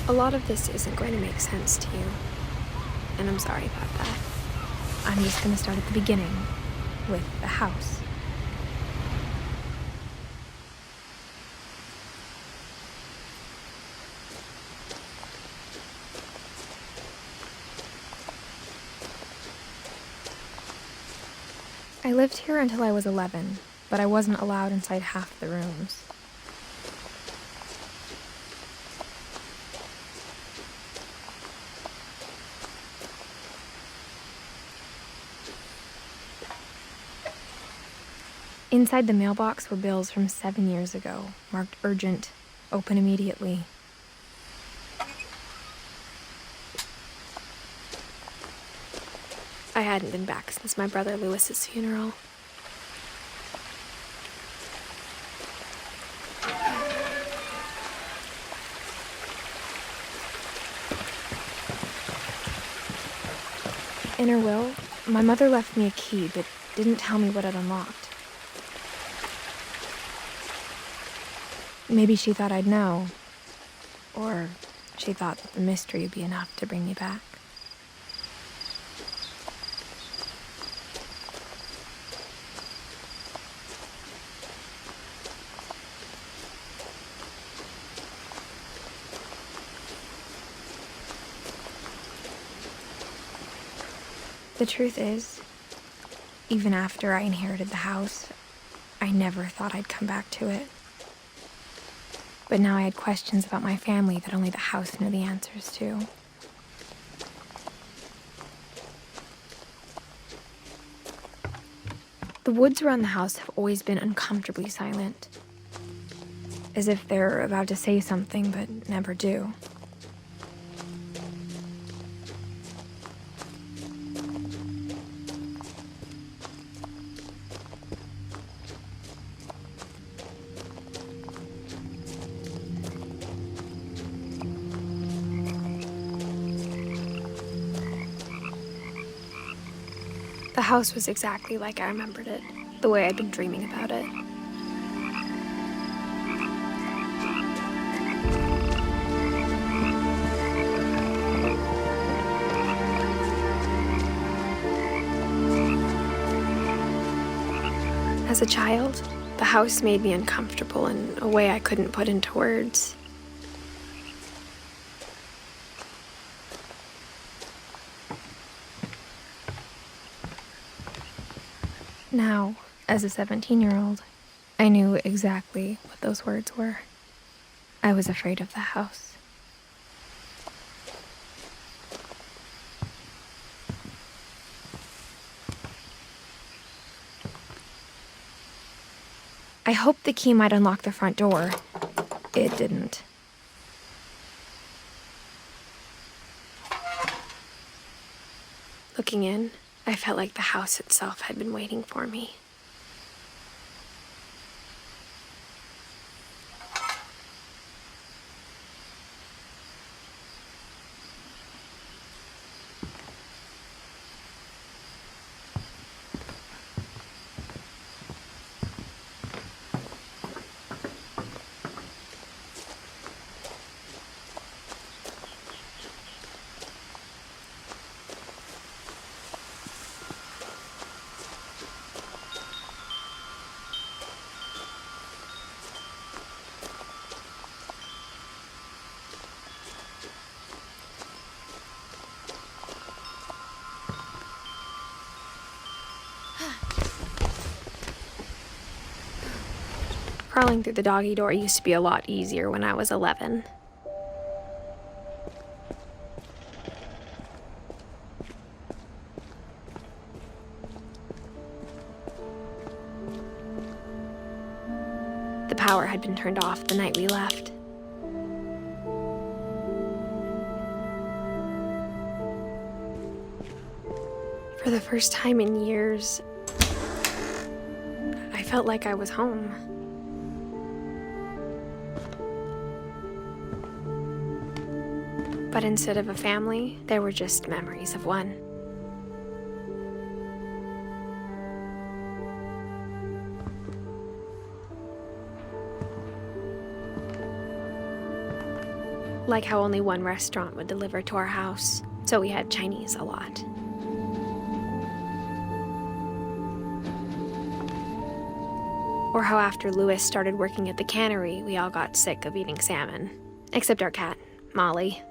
A lot of this isn't going to make sense to you, and I'm sorry about that. I'm just going to start at the beginning, with the house. I lived here until I was 11, but I wasn't allowed inside half the rooms. Inside the mailbox were bills from 7 years ago, marked urgent, open immediately. I hadn't been back since my brother Lewis's funeral. In her will, my mother left me a key, but didn't tell me what it unlocked. Maybe she thought I'd know, or she thought that the mystery would be enough to bring me back. The truth is, even after I inherited the house, I never thought I'd come back to it. But now I had questions about my family that only the house knew the answers to. The woods around the house have always been uncomfortably silent, as if they're about to say something but never do. The house was exactly like I remembered it, the way I'd been dreaming about it. As a child, the house made me uncomfortable in a way I couldn't put into words. Now, as a 17-year-old, I knew exactly what those words were. I was afraid of the house. I hoped the key might unlock the front door. It didn't. Looking in, I felt like the house itself had been waiting for me. Crawling through the doggy door used to be a lot easier when I was 11. The power had been turned off the night we left. For the first time in years, I felt like I was home. But instead of a family, there were just memories of one. Like how only one restaurant would deliver to our house, so we had Chinese a lot. Or how after Louis started working at the cannery, we all got sick of eating salmon. Except our cat, Molly.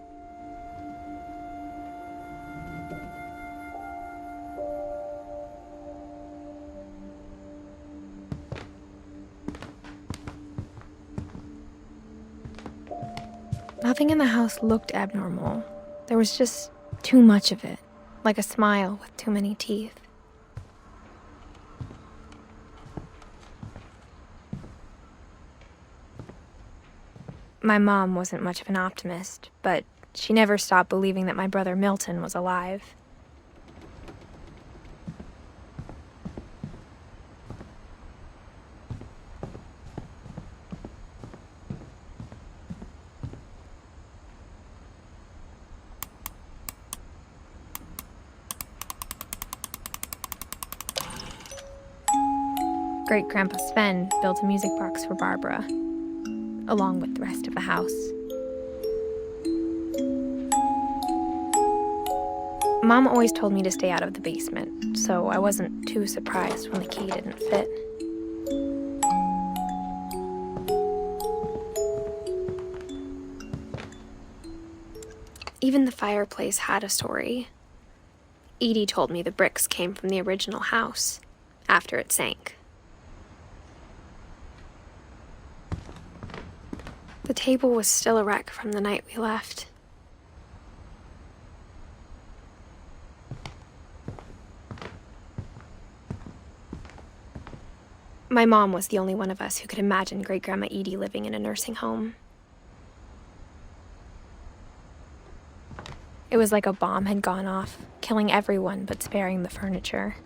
Nothing in the house looked abnormal. There was just too much of it, like a smile with too many teeth. My mom wasn't much of an optimist, but she never stopped believing that my brother Milton was alive. Great-Grandpa Sven built a music box for Barbara, along with the rest of the house. Mom always told me to stay out of the basement, so I wasn't too surprised when the key didn't fit. Even the fireplace had a story. Edie told me the bricks came from the original house, after it sank. The table was still a wreck from the night we left. My mom was the only one of us who could imagine Great-Grandma Edie living in a nursing home. It was like a bomb had gone off, killing everyone but sparing the furniture.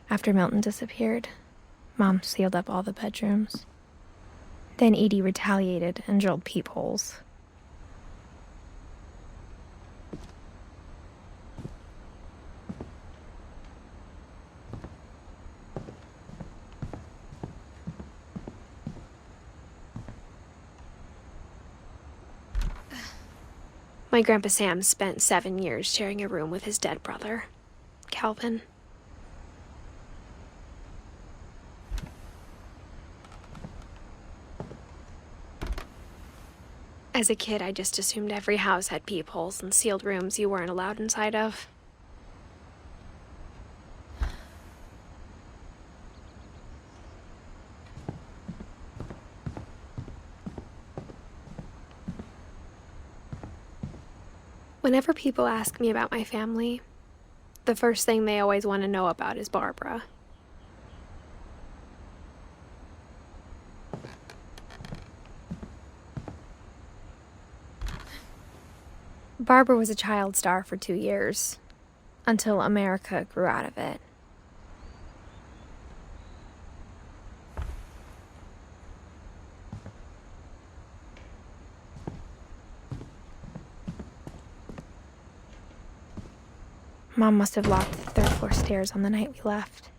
After Milton disappeared, Mom sealed up all the bedrooms. Then Edie retaliated and drilled peepholes. My Grandpa Sam spent 7 years sharing a room with his dead brother, Calvin. As a kid, I just assumed every house had peepholes and sealed rooms you weren't allowed inside of. Whenever people ask me about my family, the first thing they always want to know about is Barbara. Barbara was a child star for 2 years, until America grew out of it. Mom must have locked the third-floor stairs on the night we left.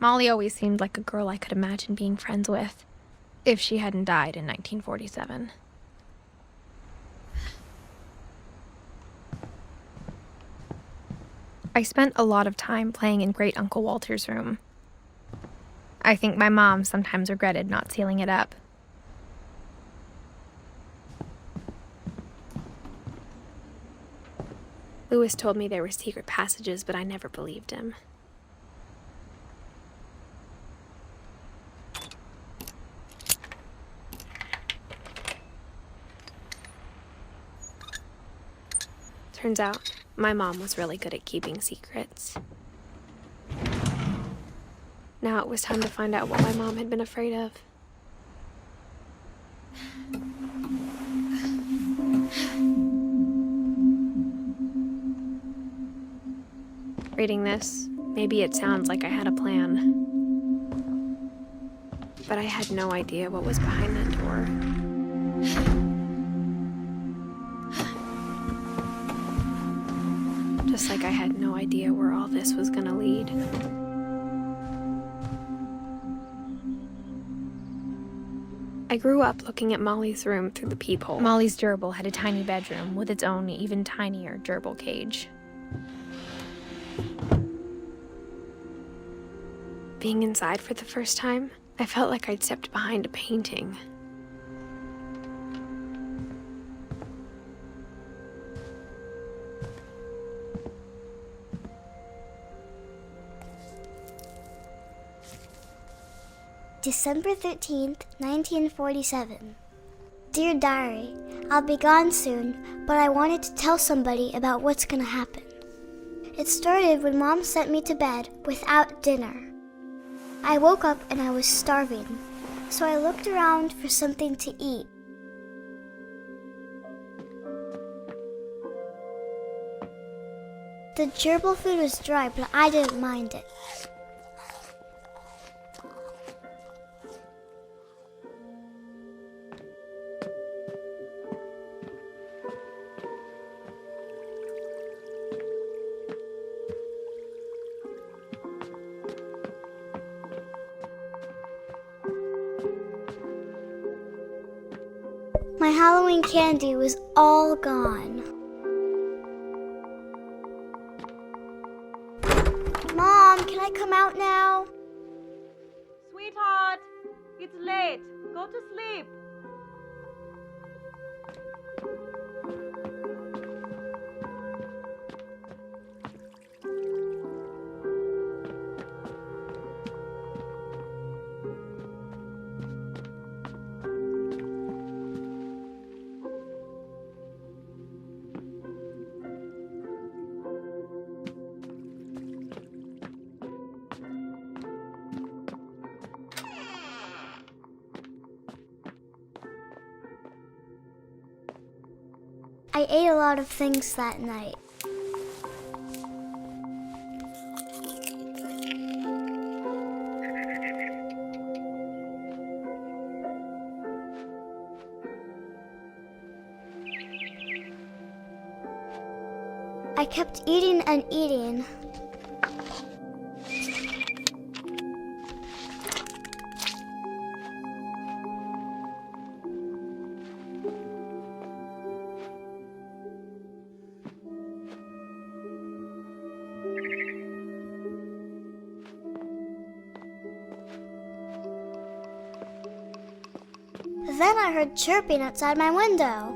Molly always seemed like a girl I could imagine being friends with, if she hadn't died in 1947. I spent a lot of time playing in Great Uncle Walter's room. I think my mom sometimes regretted not sealing it up. Louis told me there were secret passages, but I never believed him. Turns out, my mom was really good at keeping secrets. Now it was time to find out what my mom had been afraid of. Reading this, maybe it sounds like I had a plan. But I had no idea what was behind that door. Just like I had no idea where all this was gonna lead. I grew up looking at Molly's room through the peephole. Molly's gerbil had a tiny bedroom with its own even tinier gerbil cage. Being inside for the first time, I felt like I'd stepped behind a painting. December 13th, 1947. Dear Diary, I'll be gone soon, but I wanted to tell somebody about what's gonna happen. It started when Mom sent me to bed without dinner. I woke up and I was starving, so I looked around for something to eat. The gerbil food was dry, but I didn't mind it. My Halloween candy was all gone. Mom, can I come out now? Sweetheart, it's late. Go to sleep. I ate a lot of things that night. I kept eating and eating. Then I heard chirping outside my window.